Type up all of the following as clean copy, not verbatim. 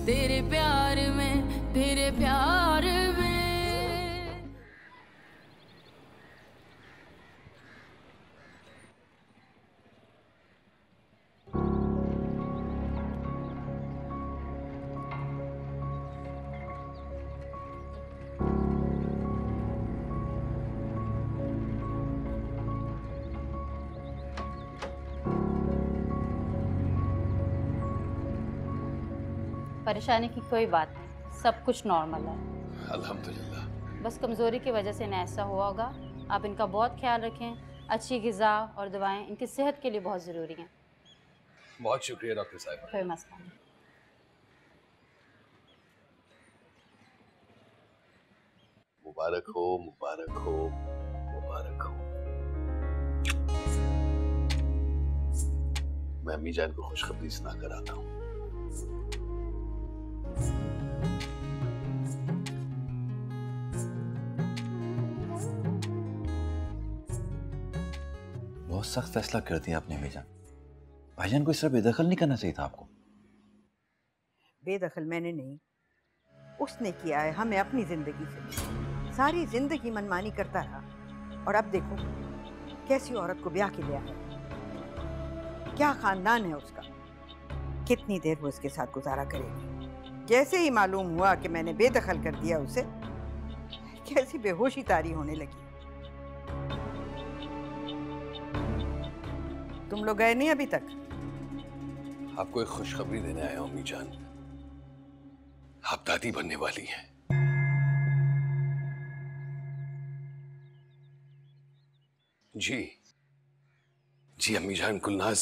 तेरे प्यार में, तेरे प्यार में। परेशानी की कोई बात नहीं, सब कुछ नॉर्मल है। अल्हम्दुलिल्लाह। बस कमज़ोरी की वजह से इन्हें ऐसा हुआ होगा। आप इनका बहुत ख्याल रखें। अच्छी ग़िज़ा और दवाएं इनकी सेहत के लिए बहुत ज़रूरी हैं। बहुत शुक्रिया डॉक्टर साहिबा। कोई मसला नहीं। मुबारक हो, मुबारक हो, मुबारक हो। मैं अम्मी जान को खुशखबरी सुना कर आता हूँ। बहुत सख्त फैसला कर दिया आपने भाईजान। भाईजान को इस तरह बेदखल नहीं करना चाहिए था आपको। बेदखल मैंने नहीं, उसने किया है हमें अपनी जिंदगी से। सारी जिंदगी मनमानी करता रहा और अब देखो कैसी औरत को ब्याह के लिया है। क्या खानदान है उसका, कितनी देर वो इसके साथ गुजारा करेगी। जैसे ही मालूम हुआ कि मैंने बेदखल कर दिया उसे, कैसी बेहोशी तारी होने लगी। तुम लोग गए नहीं अभी तक? आपको एक खुशखबरी देने आया हूं अम्मी जान। आप दादी बनने वाली हैं। जी जी अम्मी जान, गुलनाज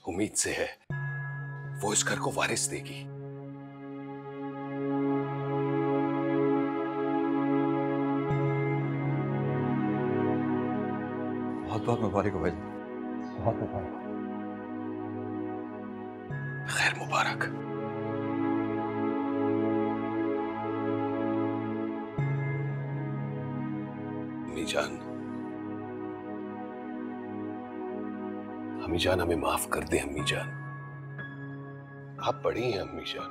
उम्मीद से है वो इस घर को वारिस देगी। बहुत बहुत मुबारक हो भाईजान, बहुत मुबारक। खैर मुबारक। अम्मी जान, अम्मी जान हमें माफ कर दे। अम्मी जान आप बड़ी हैं अम्मी जान,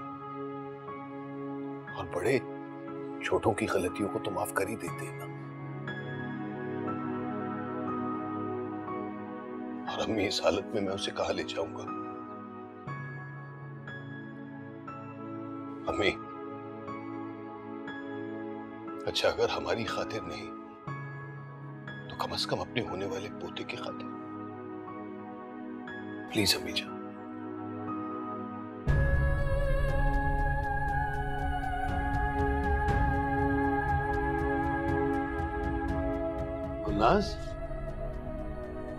और बड़े छोटों की गलतियों को तो माफ कर ही देते हैं ना। और अम्मी इस हालत में मैं उसे कहां ले जाऊंगा? अम्मी अच्छा, अगर हमारी खातिर नहीं तो कम से कम अपने होने वाले पोते की खातिर प्लीज अम्मी जान। गुलनाज,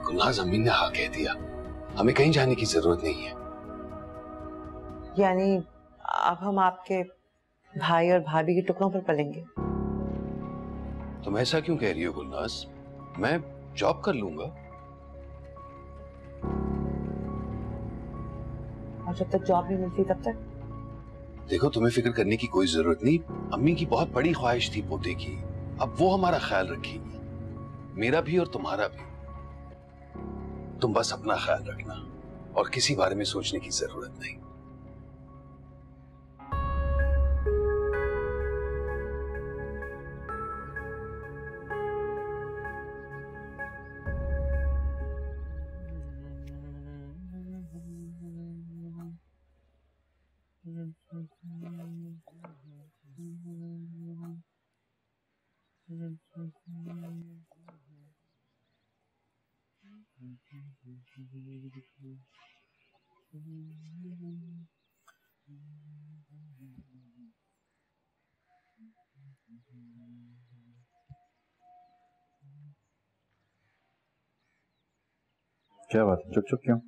गुलनाज अम्मी ने हाँ कह दिया, हमें कहीं जाने की जरूरत नहीं है। यानी अब हम आपके भाई और भाभी के टुकड़ों पर पलेंगे? तुम ऐसा क्यों कह रही हो गुलनाज? मैं जॉब कर लूंगा। और जब तक जॉब नहीं मिलती तब तक? देखो तुम्हें फिक्र करने की कोई जरूरत नहीं। अम्मी की बहुत बड़ी ख्वाहिश थी पोते की, अब वो हमारा ख्याल रखेगी, मेरा भी और तुम्हारा भी। तुम बस अपना ख्याल रखना और किसी बारे में सोचने की जरूरत नहीं। क्या बात है, चुप चुप क्यों?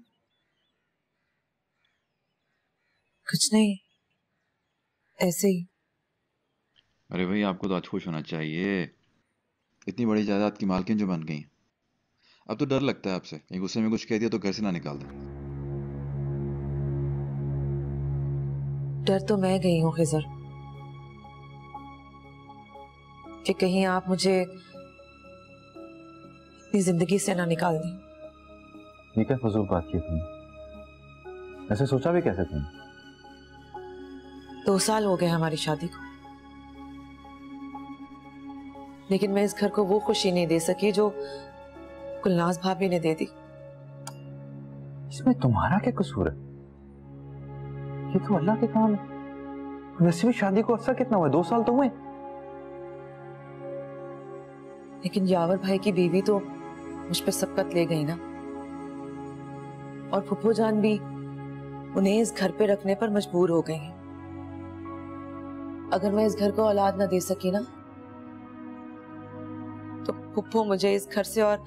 कुछ नहीं, ऐसे ही। अरे भाई आपको तो आज खुश होना चाहिए, इतनी बड़ी जायदाद की मालकिन जो बन गई। अब तो डर लगता है आपसे, कहीं गुस्से में कुछ कह दिया तो घर से ना निकाल दें। डर तो मैं गई हूँ खिजर, कि कहीं आप मुझे अपनी जिंदगी से ना निकाल दें। ये क्या फजूल बात की तुमने? ऐसे सोचा भी कैसे तुमने? 2 साल हो गए हमारी शादी को, लेकिन मैं इस घर को वो खुशी नहीं दे सकी जो गुलनाज भाभी ने दे दी। इसमें तुम्हारा क्या कसूर है? ये तो अल्लाह के काम है। वैसे भी शादी को अरसा कितना हुआ? 2 साल तो हुए। लेकिन यावर भाई की बीवी तो मुझ पे सबकत ले गई ना, और फुफू जान भी उन्हें इस घर पे रखने पर मजबूर हो गई हैं। अगर मैं इस घर को औलाद ना दे सकी ना, तो फुफू मुझे इस घर से और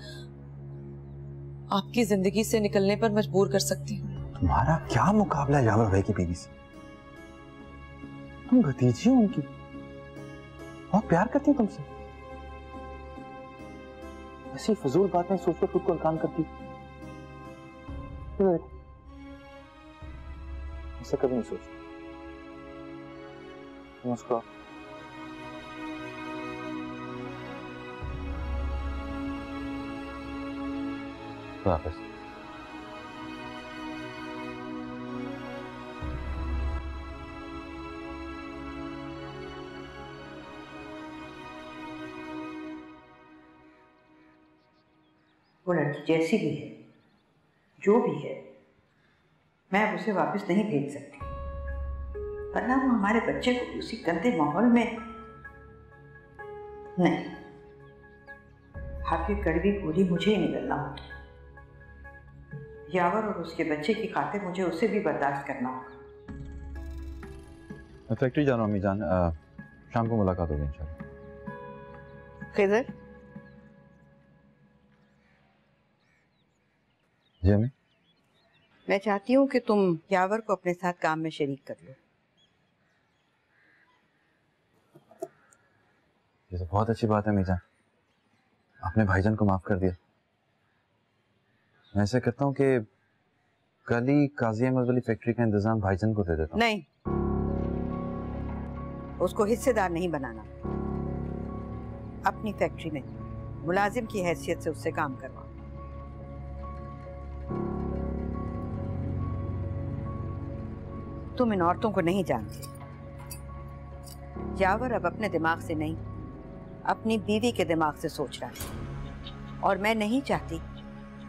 आपकी जिंदगी से निकलने पर मजबूर कर सकती है। तुम्हारा क्या मुकाबला है यावर भाई की बीवी से? तुम भतीजी हो उनकी, बहुत प्यार करती है तुमसे। ऐसी फजूल बातें सोच कर खुद को इंसान करती। ऐसा कभी नहीं सोच। मुस्कुरा। वापस। वो लड़की जैसी भी है, जो भी है, मैं अब उसे वापस नहीं भेज सकती, वरना वो हमारे बच्चे को उसी गंदे माहौल में नहीं। आपकी कड़वी गोली मुझे ही निकलना होगी। यावर और उसके बच्चे की खातिर मुझे उसे भी बर्दाश्त करना होगा। मैं फैक्ट्री जा रहा हूँ अम्मी जान, शाम को मुलाकात होगी इंशाल्लाह। खिदर, जी अम्मी। मैं चाहती हूँ कि तुम यावर को अपने साथ काम में शरीक कर लो। ये तो बहुत अच्छी बात है अम्मी जान, आपने भाईजान को माफ कर दिया। मैं ऐसा करता हूँ कि कल ही काजी अहमद वाली फैक्ट्री का इंतजाम भाईजान को दे देता हूँ। नहीं, उसको हिस्सेदार नहीं बनाना। अपनी फैक्ट्री में मुलाजिम की हैसियत से उससे काम करवाओ। तुम इन औरतों को नहीं जानते। यावर अब अपने दिमाग से नहीं, अपनी बीवी के दिमाग से सोच रहा है, और मैं नहीं चाहती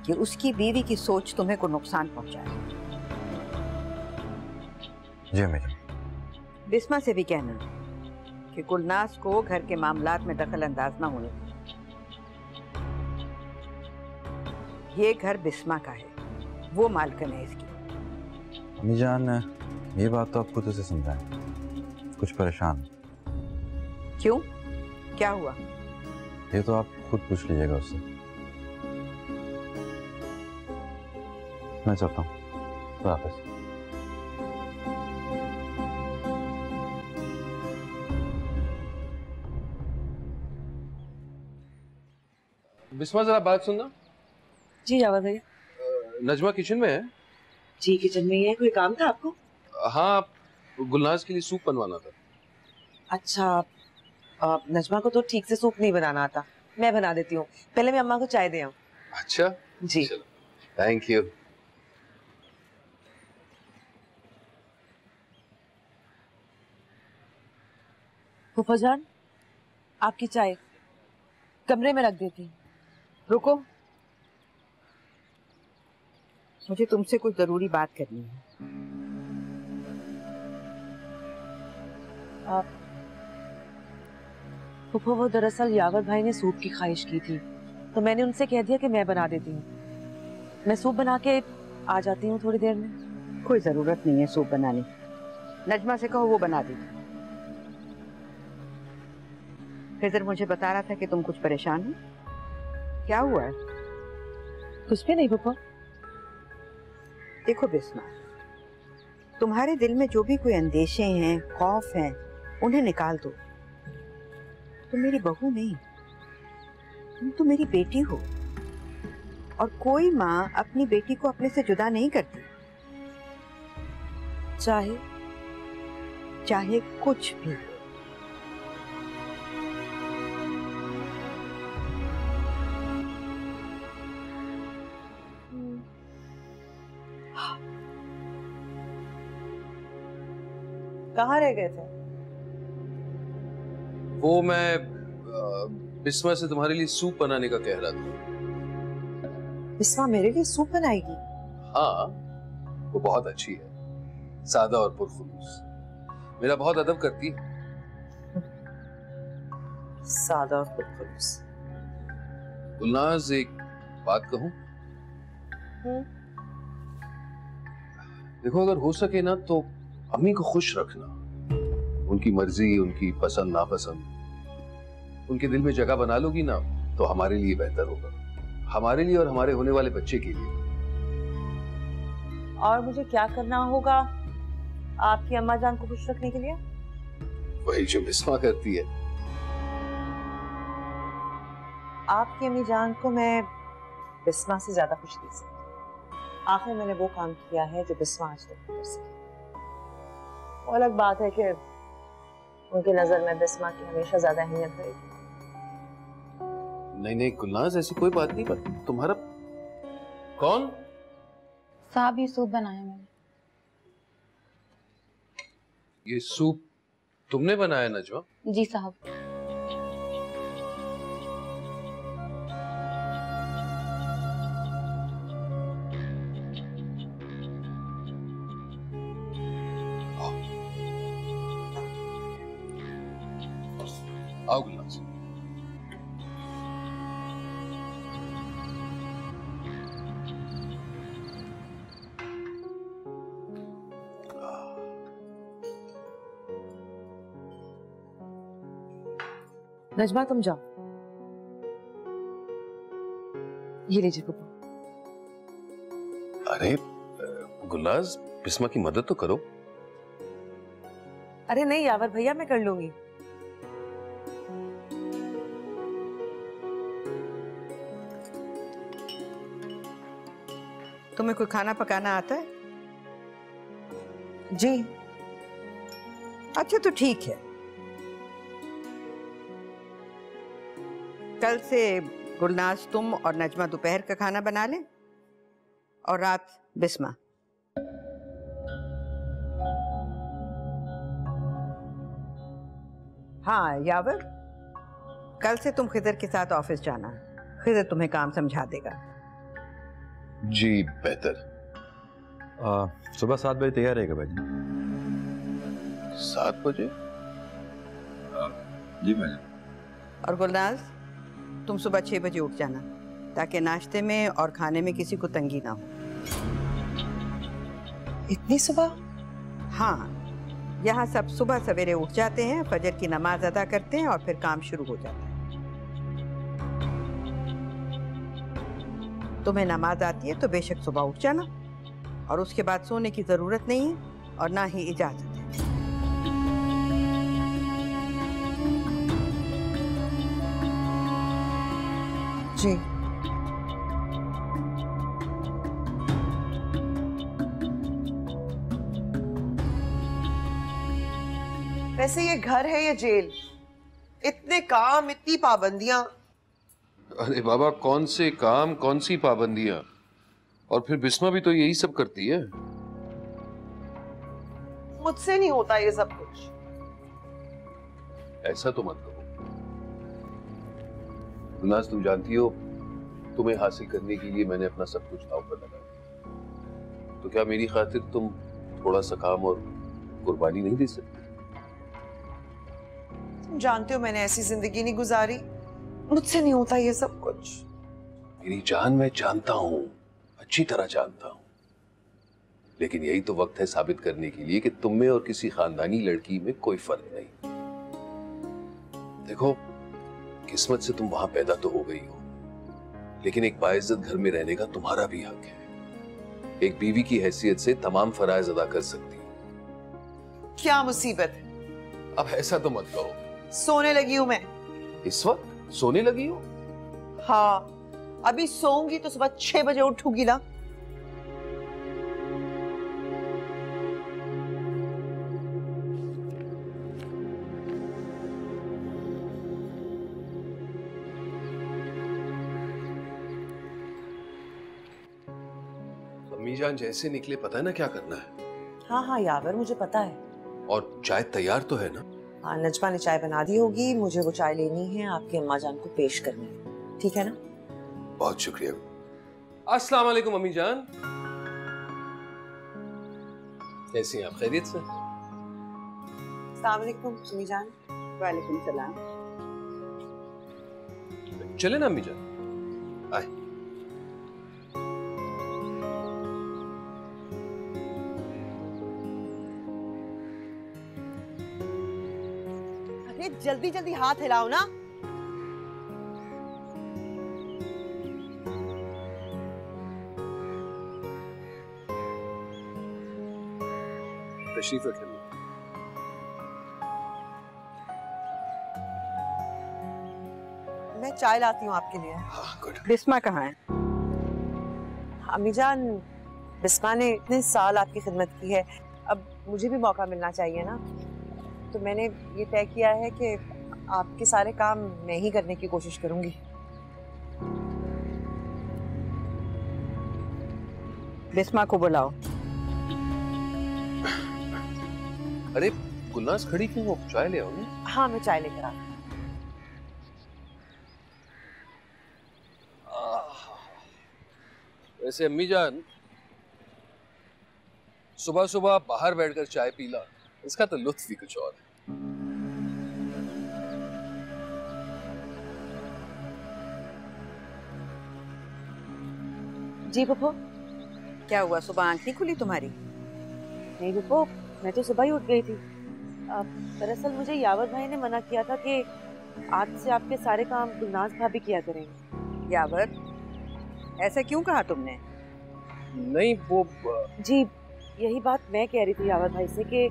कि उसकी बीवी की सोच तुम्हें को नुकसान पहुंचाए। जी अम्मी जान। बिस्मा से भी कहना कि गुलनाज को घर के मामलात में दखल अंदाज ना होने दें। ये घर बिस्मा का है, वो मालकिन है इसकी। अम्मी जान, ये बात तो आप खुद उसे समझाएं, कुछ परेशान। क्यों, क्या हुआ? ये तो आप खुद पूछ लीजिएगा उससे। मैं चलता हूँ, वापस। बिस्मा जरा बात सुनना। जी यावर भैया। नजमा किचन में है? जी किचन में ही है। कोई काम था आपको? हाँ, गुलनाज के लिए सूप बनवाना था। अच्छा, नजमा को तो ठीक से सूप नहीं बनाना आता, मैं बना देती हूँ। पहले मैं अम्मा को चाय दे आऊँ। अच्छा जी थैंक यू। फूफा जान, आपकी चाय कमरे में रख देती हूँ। रुको, मुझे तुमसे कुछ जरूरी बात करनी है। फूफा, वो दरअसल यावर भाई ने सूप की ख्वाहिश की थी, तो मैंने उनसे कह दिया कि मैं बना देती हूँ। मैं सूप बना के आ जाती हूँ थोड़ी देर में। कोई जरूरत नहीं है सूप बनाने, नजमा से कहो वो बना देगी। खिजर मुझे बता रहा था कि तुम कुछ परेशान हो, क्या हुआ है? कुछ भी नहीं फूफा। देखो बिस्मा, तुम्हारे दिल में जो भी कोई अंदेशे हैं, खौफ हैं, उन्हें निकाल दो। तुम मेरी बहू नहीं, तुम तो मेरी बेटी हो, और कोई माँ अपनी बेटी को अपने से जुदा नहीं करती, चाहे कुछ भी। कहाँ रह गए थे? वो मैं बिस्मा से तुम्हारे लिए सूप बनाने का कह रहा था। बिस्मा मेरे लिए सूप बनाएगी? हाँ, वो बहुत अच्छी है, सादा और पुरखुलूस। मेरा बहुत अदब करती है। सादा और पुरखुलूस। गुलनाज, एक बात कहूं? देखो, अगर हो सके ना तो अम्मी को खुश रखना। उनकी मर्जी, उनकी पसंद नापसंद, उनके दिल में जगह बना लोगी ना तो हमारे लिए बेहतर होगा, हमारे लिए और हमारे होने वाले बच्चे के लिए। और मुझे क्या करना होगा आपकी अम्मा जान को खुश रखने के लिए? वही जो बिस्मा करती है। आपकी अम्मी जान को मैं बिस्मा से ज्यादा खुश दे सकती हूँ। आखिर मैंने वो काम किया है जो बिस्मा आज तक नहीं कर सकी। वो अलग बात है कि उनकी नजर में बिस्मा की हमेशा ज्यादा अहमियत रहेगी। नहीं नहीं गुलनाज, ऐसी कोई बात नहीं। पर तुम्हारा कौन? साहब, ये सूप बनाया मैंने। ये सूप तुमने बनाया नजवा? जी साहब। आओ गुलनाज। नजमा, तुम जाओ। ये लीजिए पप्पा। अरे गुलनाज, बिस्मा की मदद तो करो। अरे नहीं यावर भैया, मैं कर लूंगी। तुम्हें कोई खाना पकाना आता है? जी। अच्छा तो ठीक है, कल से गुलनाज तुम और नजमा दोपहर का खाना बना लें और रात बिस्मा। हाँ यावर, कल से तुम खिदर के साथ ऑफिस जाना। खिदर तुम्हें काम समझा देगा। जी बेहतर। सुबह 7 बजे तैयार रहेगा भाई। 7 बजे? जी भाई। और गुलनाज, तुम सुबह 6 बजे उठ जाना ताकि नाश्ते में और खाने में किसी को तंगी ना हो। इतनी सुबह? हाँ, यहाँ सब सुबह सवेरे उठ जाते हैं, फजर की नमाज अदा करते हैं और फिर काम शुरू हो जाता है। तुम्हें नमाज आती है तो बेशक सुबह उठ जाना, और उसके बाद सोने की जरूरत नहीं है और ना ही इजाजत है। जी। वैसे ये घर है या जेल? इतने काम, इतनी पाबंदियां। अरे बाबा, कौन से काम, कौन सी पाबंदियां? और फिर बिस्मा भी तो यही सब करती है। मुझसे नहीं होता ये सब कुछ। ऐसा तो मत कहो गुलनाज, तुम जानती हो तुम्हें हासिल करने के लिए मैंने अपना सब कुछ दांव पर लगाया, तो क्या मेरी खातिर तुम थोड़ा सा काम और कुर्बानी नहीं दे सकती? तुम जानते हो मैंने ऐसी जिंदगी नहीं गुजारी, मुझसे नहीं होता ये सब कुछ। मेरी जान, मैं जानता हूं, अच्छी तरह जानता हूं, लेकिन यही तो वक्त है साबित करने के लिए कि तुम में और किसी खानदानी लड़की में कोई फर्क नहीं। देखो, किस्मत से तुम वहां पैदा तो हो गई हो, लेकिन एक बाइज्जत घर में रहने का तुम्हारा भी हक है। एक बीवी की हैसियत से तमाम फराइज अदा कर सकती हो। क्या मुसीबत है? अब ऐसा तो मत कहो। सोने लगी हूं मैं। इस वक्त सोने लगी हो? हाँ, अभी सोऊंगी तो सुबह 6 बजे उठूंगी ना। अम्मी जान जैसे निकले पता है ना क्या करना है? हाँ हाँ यावर, मुझे पता है। और चाय तैयार तो है ना? हाँ, नजमा ने चाय बना दी होगी, मुझे वो चाय लेनी है, आपकी अम्मा जान को पेश करनी है, ठीक है ना? बहुत शुक्रिया। अस्सलाम वालेकुम अम्मी जान, कैसी हैं आप? खैरियत से? अस्सलाम वालेकुम सुमी जान। वालेकुम सलाम। चले ना अम्मी जान, आए। अरे जल्दी जल्दी हाथ हिलाओ ना। तशरीफ रखें। मैं चाय लाती हूँ आपके लिए। हाँ, गुड। बिस्मा कहाँ है? अम्मी जान, बिस्मा ने इतने साल आपकी खिदमत की है, अब मुझे भी मौका मिलना चाहिए ना, तो मैंने ये तय किया है कि आपके सारे काम मैं ही करने की कोशिश करूंगी। बिस्मा को बुलाओ। अरे गुलनाज खड़ी क्यों हो? चाय ले आओ ना। हाँ, मैं चाय लेकर आती हूँ। वैसे अम्मी जान, सुबह सुबह बाहर बैठकर चाय पीला, इसका तो लुत्फ ही कुछ और है। जी पप्पो। क्या हुआ, सुबह आंख नहीं खुली तुम्हारी? नहीं पप्पो, मैं तो सुबह ही उठ गई थी। दरअसल मुझे यावर भाई ने मना किया था कि आज से आपके सारे काम गुलनाज भाभी किया करेंगे। यावर, ऐसा क्यों कहा तुमने? नहीं वो जी, यही बात मैं कह रही थी यावर भाई से कि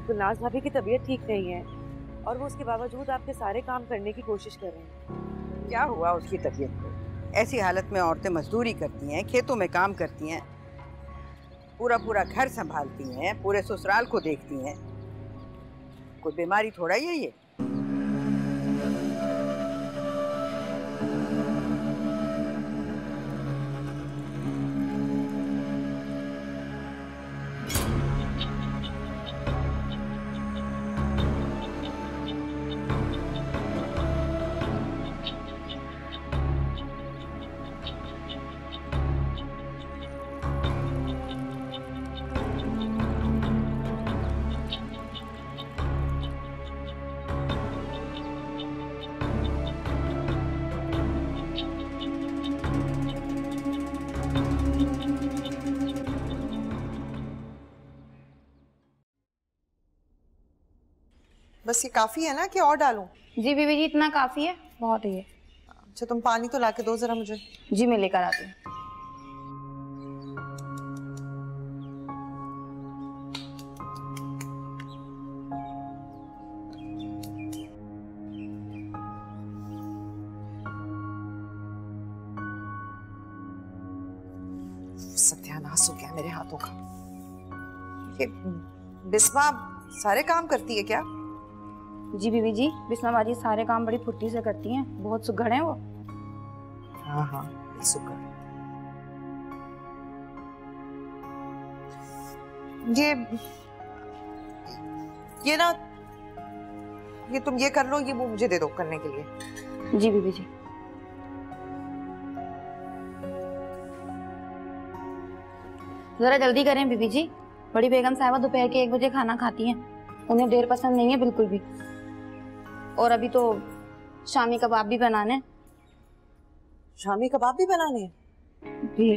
गुलनाज भाभी की तबीयत ठीक नहीं है और वो उसके बावजूद आपके सारे काम करने की कोशिश कर रहे हैं। क्या हुआ उसकी तबीयत को? ऐसी हालत में औरतें मजदूरी करती हैं, खेतों में काम करती हैं, पूरा पूरा घर संभालती हैं, पूरे ससुराल को देखती हैं। कोई बीमारी थोड़ा ही है ये। बस ये काफी है ना कि और डालूं? जी बीबी जी, इतना काफ़ी है, बहुत ही है। अच्छा, तुम पानी तो लाके दो जरा मुझे। जी मैं लेकर आती हूँ। सत्यानाश हो गया मेरे हाथों का। ये बिस्मा सारे काम करती है क्या? जी बीबी जी, बिस्मा बाजी सारे काम बड़ी फुर्ती से करती हैं, बहुत सुघड़ हैं वो। हाँ हाँ, सुकर। ये ना, ये तुम ये कर लो, ये वो मुझे दे दो करने के लिए। जी बीबी जी। जरा जल्दी करें बीबी जी, बड़ी बेगम साहिबा दोपहर के 1 बजे खाना खाती हैं, उन्हें देर पसंद नहीं है बिल्कुल भी। और अभी तो शामी कबाब भी बनाने। शामी कबाब भी बनाने हैं? जी।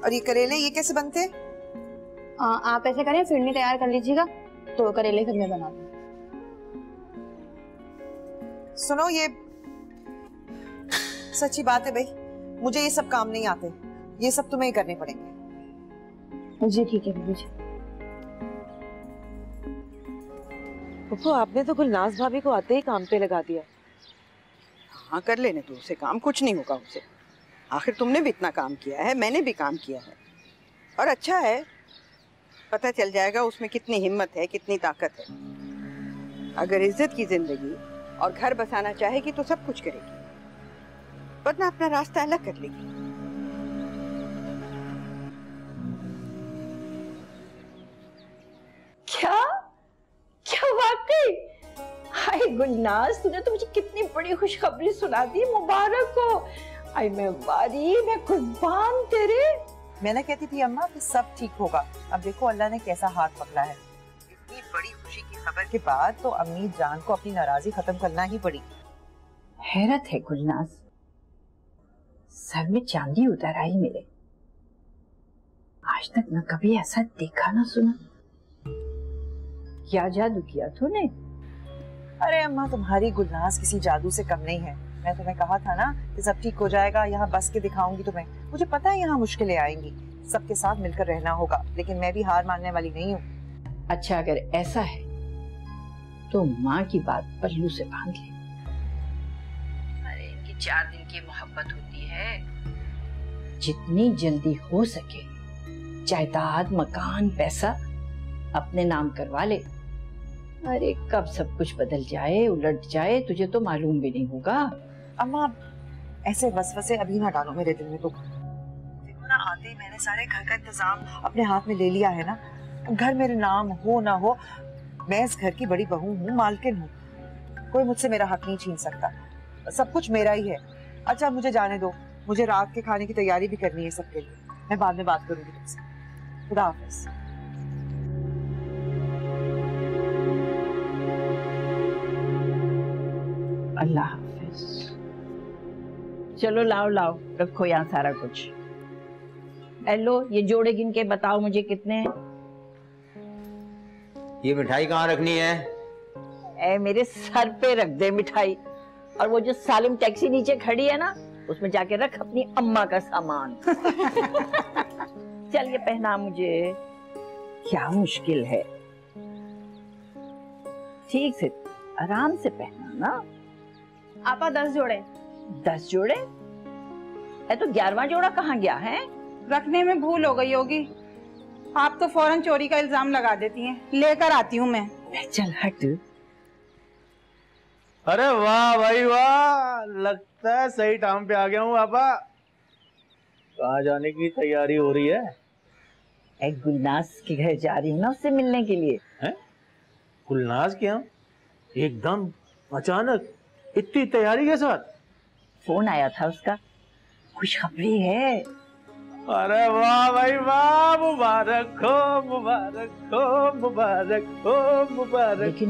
और ये करेले, ये कैसे बनते हैं? आप ऐसे करें, फिरनी तैयार कर लीजिएगा तो करेले फिर मैं बना दूँ। सुनो, ये सच्ची बात है भाई, मुझे ये सब काम नहीं आते, ये सब तुम्हें ही करने पड़ेंगे। जी ठीक है बीबी जी। पप्पू, आपने तो गुलनाज भाभी को आते ही काम पे लगा दिया। हाँ, कर लेने तो उसे काम, कुछ नहीं होगा उसे। आखिर तुमने भी इतना काम किया है, मैंने भी काम किया है, और अच्छा है, पता चल जाएगा उसमें कितनी हिम्मत है, कितनी ताकत है। अगर इज्जत की जिंदगी और घर बसाना चाहेगी तो सब कुछ करेगी, वरना अपना रास्ता अलग कर लेगी। गुलनाज, तूने तो मुझे कितनी बड़ी खुशखबरी सुना दी, मुबारक हो। आई मैं वारी, मैं कुर्बान तेरे। मैं ना कहती थी अम्मा कि सब ठीक होगा, अब देखो अल्लाह ने कैसा हाथ पकड़ा है। इतनी बड़ी खुशी की खबर के बाद तो अम्मी जान को अपनी नाराजगी खत्म करना ही पड़ी। हैरत है गुलनाज, सर में चांदी उतर आई मेरे। आज तक न कभी ऐसा देखा ना सुना। क्या जादू किया तूने? अरे अम्मा तुम्हारी गुलनाज किसी जादू से कम नहीं है। मैं तुम्हें कहा था ना कि सब ठीक हो जाएगा, यहाँ बस के दिखाऊंगी तुम्हें। मुझे पता है यहाँ मुश्किलें आएंगी, सबके साथ मिलकर रहना होगा, लेकिन मैं भी हार मानने वाली नहीं हूँ। अच्छा अगर ऐसा है तो माँ की बात पल्लू से बांध ले। अरे इनकी 4 दिन की मोहब्बत होती है, जितनी जल्दी हो सके जायदाद मकान पैसा अपने नाम करवा ले। अरे कब सब कुछ बदल जाए उलट जाए तुझे तो मालूम भी नहीं होगा। अम्मा ऐसे वसवसे अभी ना डालो मेरे दिल में। तो देखो ना, आते ही मैंने सारे घर का इंतजाम अपने हाथ में ले लिया है ना। घर मेरे नाम हो ना हो, मैं इस घर की बड़ी बहू हूँ, मालकिन हूँ, कोई मुझसे मेरा हक नहीं छीन सकता, सब कुछ मेरा ही है। अच्छा मुझे जाने दो, मुझे रात के खाने की तैयारी भी करनी है सबके लिए, मैं बाद में बात करूंगी तुमसे। खुदा हाफिज। अल्लाह हाफिज। चलो लाओ लाओ, रखो यहाँ सारा कुछ। हेलो, ये जोड़े गिन के बताओ मुझे कितने हैं। ये मिठाई कहाँ रखनी है? ए मेरे सर पे रख दे मिठाई, और वो जो सालिम टैक्सी नीचे खड़ी है ना, उसमें जाके रख अपनी अम्मा का सामान। चल ये पहना मुझे, क्या मुश्किल है, ठीक से आराम से पहना ना। आपा 10 जोड़े। 10 जोड़े? तो 11वां जोड़ा कहाँ गया है? रखने में भूल हो गई होगी। आप तो फौरन चोरी का इल्जाम लगा देती हैं। लेकर आती हूँ मैं। चल हट। अरे वाह भाई वाह, लगता है सही टाइम पे आ गया हूँ पापा। कहाँ जाने की तैयारी हो रही है? एक गुलनाज के घर जा रही हूँ ना, उससे मिलने के लिए। हैं? गुलनाज के यहाँ एकदम अचानक इतनी तैयारी के साथ? फोन आया था उसका, खुशखबरी है। अरे वाह भाई वाह, मुबारक हो मुबारक हो मुबारक हो मुबारक। लेकिन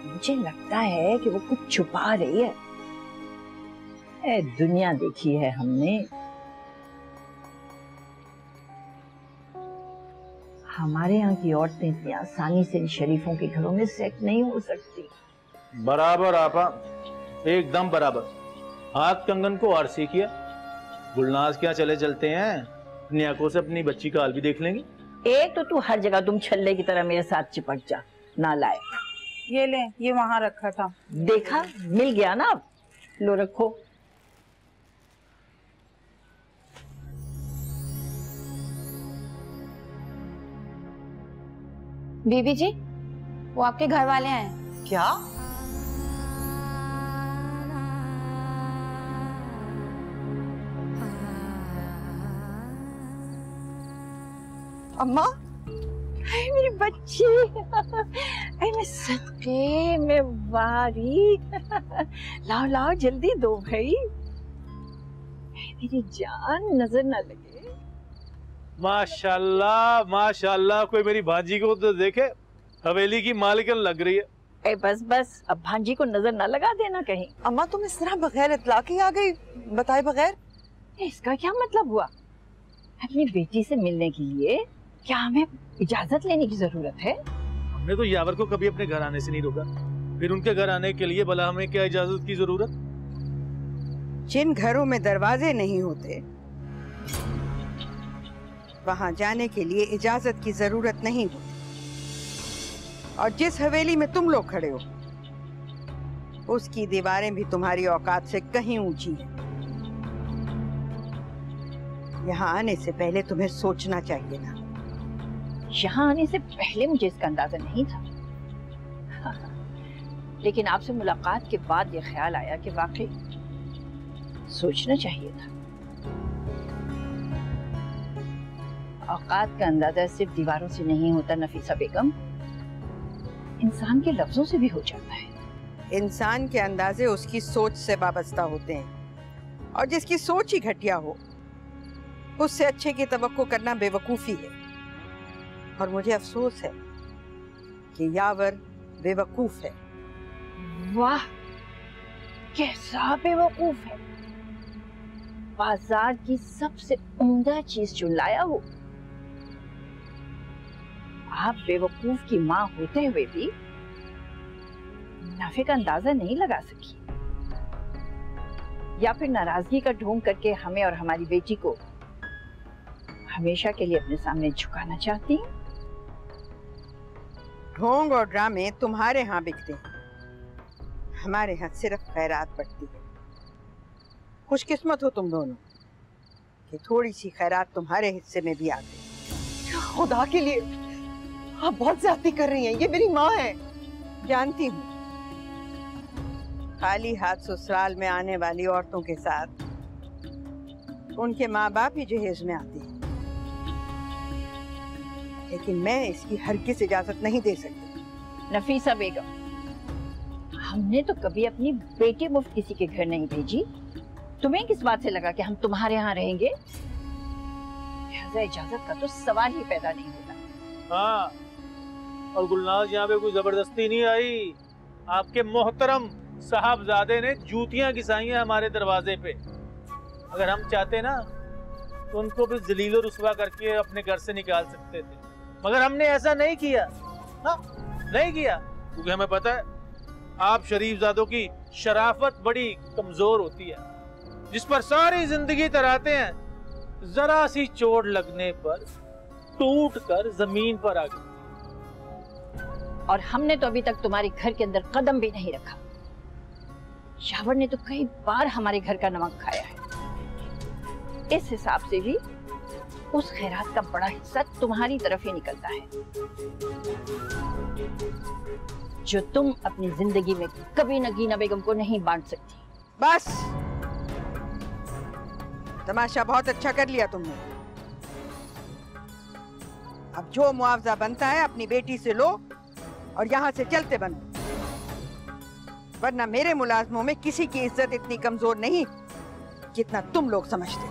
मुझे लगता है कि वो कुछ छुपा रही है। दुनिया देखी है हमने, हमारे यहाँ की औरतें इतनी आसानी से इन शरीफों के घरों में सेट नहीं हो सकती। बराबर आपा, एकदम बराबर। हाथ कंगन को और सीखिए। गुलनाज क्या चले चलते हैं, अपनी आंखों से अपनी बच्ची का हाल भी देख लेंगे। एक तो तू हर जगह तुम छल्ले की तरह मेरे साथ चिपक जा, नालायक। ये ले, ये वहां रखा था। देखा, मिल गया ना। अब लो रखो। बीबी जी, वो आपके घर वाले आए। क्या? अम्मा, मेरी बच्ची, मैं सदके में वारी। लाओ लाओ जल्दी दो भाई, मेरी जान नजर ना लगे। माशाल्लाह माशाल्लाह, कोई मेरी भांजी को तो देखे, हवेली की मालिकन लग रही है। बस बस, अब भांजी को नजर ना लगा देना कहीं। अम्मा तुम इस तरह बगैर इत्तला के आ गई, बताए बगैर? इसका क्या मतलब हुआ? अपनी बेटी से मिलने के लिए क्या हमें इजाजत लेने की जरूरत है? हमने तो यावर को कभी अपने घर आने से नहीं रोका, फिर उनके घर आने के लिए भला हमें क्या इजाजत की जरूरत? जिन घरों में दरवाजे नहीं होते वहां जाने के लिए इजाजत की जरूरत नहीं होती। और जिस हवेली में तुम लोग खड़े हो, उसकी दीवारें भी तुम्हारी औकात से कहीं ऊंची हैं। यहाँ आने से पहले तुम्हें सोचना चाहिए ना। यहाँ आने से पहले मुझे इसका अंदाजा नहीं था, लेकिन आपसे मुलाकात के बाद ये ख्याल आया कि वाकई सोचना चाहिए था। औकात का अंदाजा सिर्फ दीवारों से नहीं होता नफीसा बेगम, इंसान के लफ्जों से भी हो जाता है। इंसान के अंदाजे उसकी सोच से वाबस्ता होते हैं, और जिसकी सोच ही घटिया हो उससे अच्छे की तवक्को करना बेवकूफी है। और मुझे अफसोस है कि यावर बेवकूफ है। वाह, कैसा बेवकूफ है। बाजार की सबसे उम्दा चीज जो लाया वो। आप बेवकूफ की माँ होते हुए भी मुनाफे का अंदाजा नहीं लगा सकी, या फिर नाराजगी का ढोंग करके हमें और हमारी बेटी को हमेशा के लिए अपने सामने झुकाना चाहती हैं? ढोंग और ड्रामे तुम्हारे यहाँ बिकते हैं, हमारे यहाँ सिर्फ खैरात बढ़ती है। खुशकिस्मत हो तुम दोनों कि थोड़ी सी खैरात तुम्हारे हिस्से में भी आ गई। खुदा के लिए आप बहुत ज्यादती कर रही हैं, ये मेरी माँ है। जानती हूँ, खाली हाथ ससुराल में आने वाली औरतों के साथ उनके माँ बाप ही जहेज में आते हैं, लेकिन मैं इसकी हरगिज़ इजाजत नहीं दे सकती। नफीसा बेगम, हमने तो कभी अपनी बेटी मुफ्त किसी के घर नहीं भेजी। तुम्हें किस बात से लगा कि हम तुम्हारे यहाँ रहेंगे? लिहाजा इजाजत का तो सवाल ही पैदा नहीं होता। हाँ, और गुलनाज यहाँ पे कोई जबरदस्ती नहीं आई। आपके मोहतरम साहबजादे ने जूतियां घिसाई हैं हमारे दरवाजे पे। अगर हम चाहते ना तो उनको भी जलील और रुसवा करके अपने घर से निकाल सकते थे, मगर हमने ऐसा नहीं किया। हाँ, नहीं किया, क्योंकि हमें पता है आप शरीफजादों की शराफत बड़ी कमजोर होती है, जिस पर सारी जिंदगी तराते हैं, जरा सी चोट लगने पर टूट कर जमीन पर आ गई। और हमने तो अभी तक तुम्हारे घर के अंदर कदम भी नहीं रखा। यावर ने तो कई बार हमारे घर का नमक खाया है। इस हिसाब से भी उस खैरात का बड़ा हिस्सा तुम्हारी तरफ ही निकलता है, जो तुम अपनी जिंदगी में कभी नगीना बेगम को नहीं बांट सकती। बस, तमाशा बहुत अच्छा कर लिया तुमने। अब जो मुआवजा बनता है अपनी बेटी से लो और यहाँ से चलते बनो, वरना मेरे मुलाजमों में किसी की इज्जत इतनी कमजोर नहीं जितना तुम लोग समझते हो।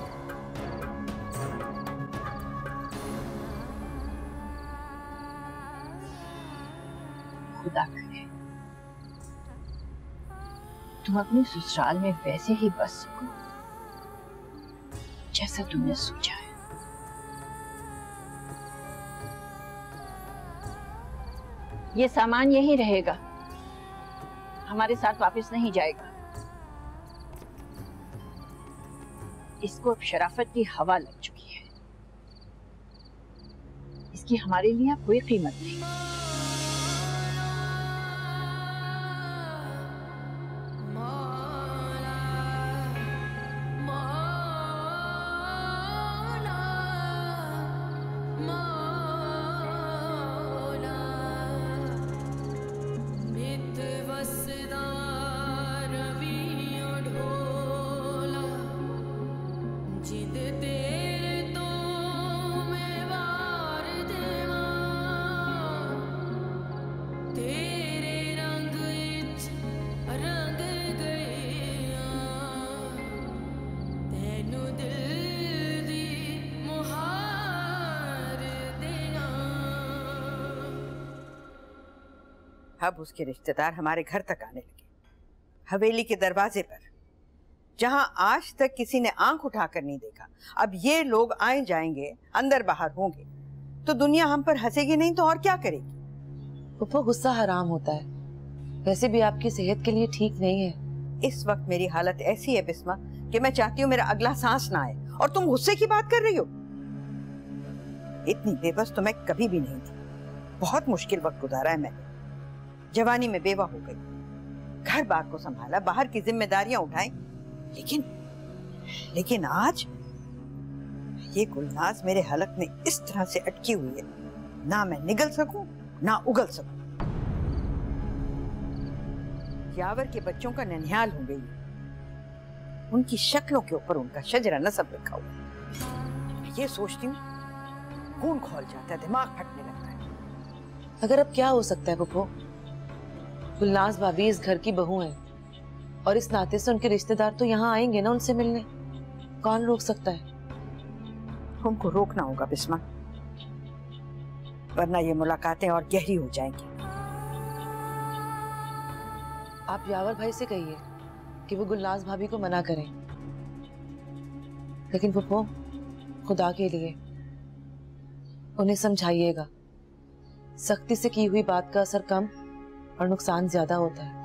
खुदा करे तुम अपने ससुराल में वैसे ही बस सको जैसा तुमने सोचा है। ये सामान यहीं रहेगा, हमारे साथ वापस नहीं जाएगा। इसको अब शराफत की हवा लग चुकी है, इसकी हमारे लिए कोई कीमत नहीं। अब उसके रिश्तेदार हमारे घर तक आने लगे, हवेली के दरवाजे पर, जहां आज तक किसी ने आंख उठाकर नहीं देखा। अब ये लोग आए जाएंगे, अंदर बाहर होंगे, तो दुनिया हम पर हंसेगी नहीं तो और क्या करेगी। फूफा, गुस्सा हराम होता है, वैसे भी आपकी सेहत के लिए ठीक नहीं है। इस वक्त मेरी हालत ऐसी है बिस्मा कि मैं चाहती हूँ मेरा अगला सांस ना आए, और तुम गुस्से की बात कर रही हो। इतनी बेबस तो मैं कभी भी नहीं थी। बहुत मुश्किल वक्त गुजारा है मैंने। जवानी में बेवा हो गई, घर बार को संभाला, बाहर की जिम्मेदारियां उठाई, लेकिन आज ये गुलनाज मेरे हलक में इस तरह से अटकी हुई है, ना मैं निगल सकूं ना उगल सकूं। यावर के बच्चों का ननिहाल हो गई, उनकी शक्लों के ऊपर उनका शजरा नसब लिखा हुआ। ये सोचती हूँ खून खौल जाता है, दिमाग फटने लगता है। अगर अब क्या हो सकता है फूफो, गुलनाज भाभी इस घर की बहू हैं और इस नाते से उनके रिश्तेदार तो यहाँ आएंगे ना उनसे मिलने। कौन रोक सकता है? हमको रोकना होगा बिस्मा, वरना ये मुलाकातें और गहरी हो जाएंगी। आप यावर भाई से कहिए कि वो गुलनाज भाभी को मना करें, लेकिन फुप्पो खुदा के लिए उन्हें समझाइएगा, सख्ती से की हुई बात का असर कम और नुकसान ज्यादा होता है।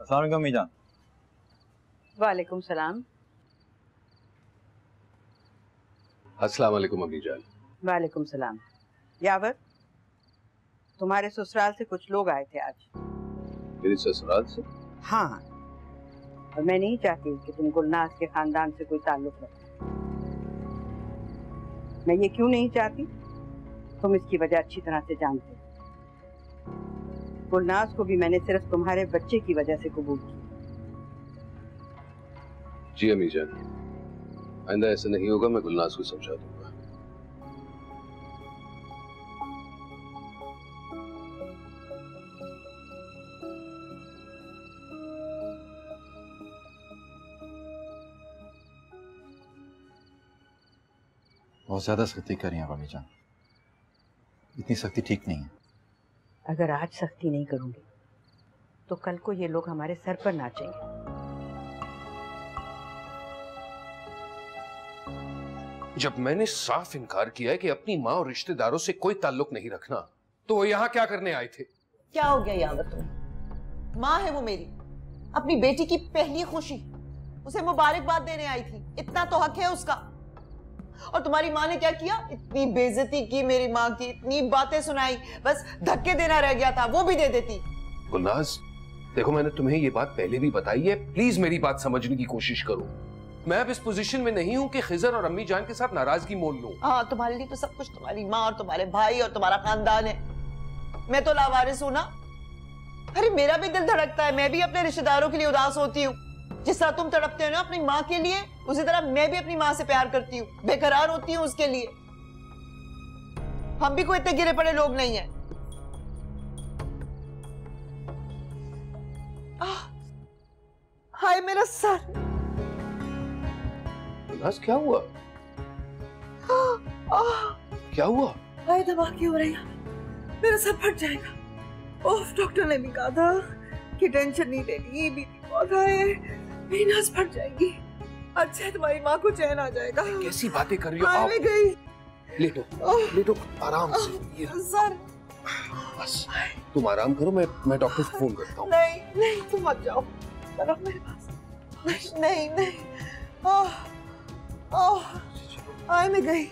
अस्सलाम वालेकुम अम्मी जान। वालेकुम सलाम। अस्सलाम वालेकुम अम्मी जान। वालेकुम सलाम। यावर, तुम्हारे ससुराल से कुछ लोग आए थे आज। मेरे ससुराल से? हाँ, और मैं नहीं चाहती कि तुम गुलनाज के खानदान से कोई ताल्लुक रखो। मैं ये क्यों नहीं चाहती, तुम इसकी वजह अच्छी तरह से जानते हो। गुलनाज को भी मैंने सिर्फ तुम्हारे बच्चे की वजह से कबूल किया। जी अम्मी जान, आइंदा ऐसा नहीं होगा, मैं गुलनाज को समझा दूंगा। बहुत ज्यादा सख्ती कर रही हैं अम्मी जान, इतनी सख्ती ठीक नहीं है। अगर आज सख्ती नहीं करूंगी तो कल को ये लोग हमारे सर पर नाचेंगे। जब मैंने साफ इनकार किया है कि अपनी माँ और रिश्तेदारों से कोई ताल्लुक नहीं रखना, तो वो यहाँ क्या करने आए थे? क्या हो गया यावर तुम्हें? माँ है वो मेरी, अपनी बेटी की पहली खुशी, उसे मुबारकबाद देने आई थी, इतना तो हक है उसका। और तुम्हारी माँ ने क्या किया? इतनी बेइज्जती की मेरी माँ की, इतनी बातें सुनाई, बस धक्के देना रह गया था, वो भी दे देती। गुलनाज देखो, मैंने तुम्हें ये बात पहले भी बताई है, प्लीज मेरी बात समझने की कोशिश करो। मैं अब इस पोजीशन में नहीं हूं कि खिजर और अम्मी जान के साथ नाराजगी मोल लूं। हाँ, तुम्हारे लिए तो सब कुछ तुम्हारी माँ और तुम्हारे भाई और तुम्हारा खानदान है। मैं तो लावारिस हूं ना। अरे मेरा भी दिल धड़कता है, मैं भी अपने रिश्तेदारों के लिए उदास होती हूँ। जिस तरह तुम तड़पते हो ना अपनी माँ के लिए, उसी तरह मैं भी अपनी माँ से प्यार करती हूँ, बेकरार होती हूँ उसके लिए। हम भी कोई इतने गिरे पड़े लोग नहीं है। हाय मेरा सर। गुलनाज क्या हुआ? क्या हुआ? हाय धमाके हो रही है, मेरा सर फट जाएगा। ओह, डॉक्टर ने भी कहा था कि टेंशन नहीं लेनी, बीपी बहुत है, मेरी नस फट जाएगी। अच्छा, तुम्हारी माँ को चैन आ जाएगा। कैसी बातें कर रही हो आप? गई। लेटो आराम से। ये सर बस तुम आराम करो, मैं डॉक्टर को फोन करता हूँ। नहीं तुम मत जाओ, चलो मेरे पास। नहीं। आय मैं गई।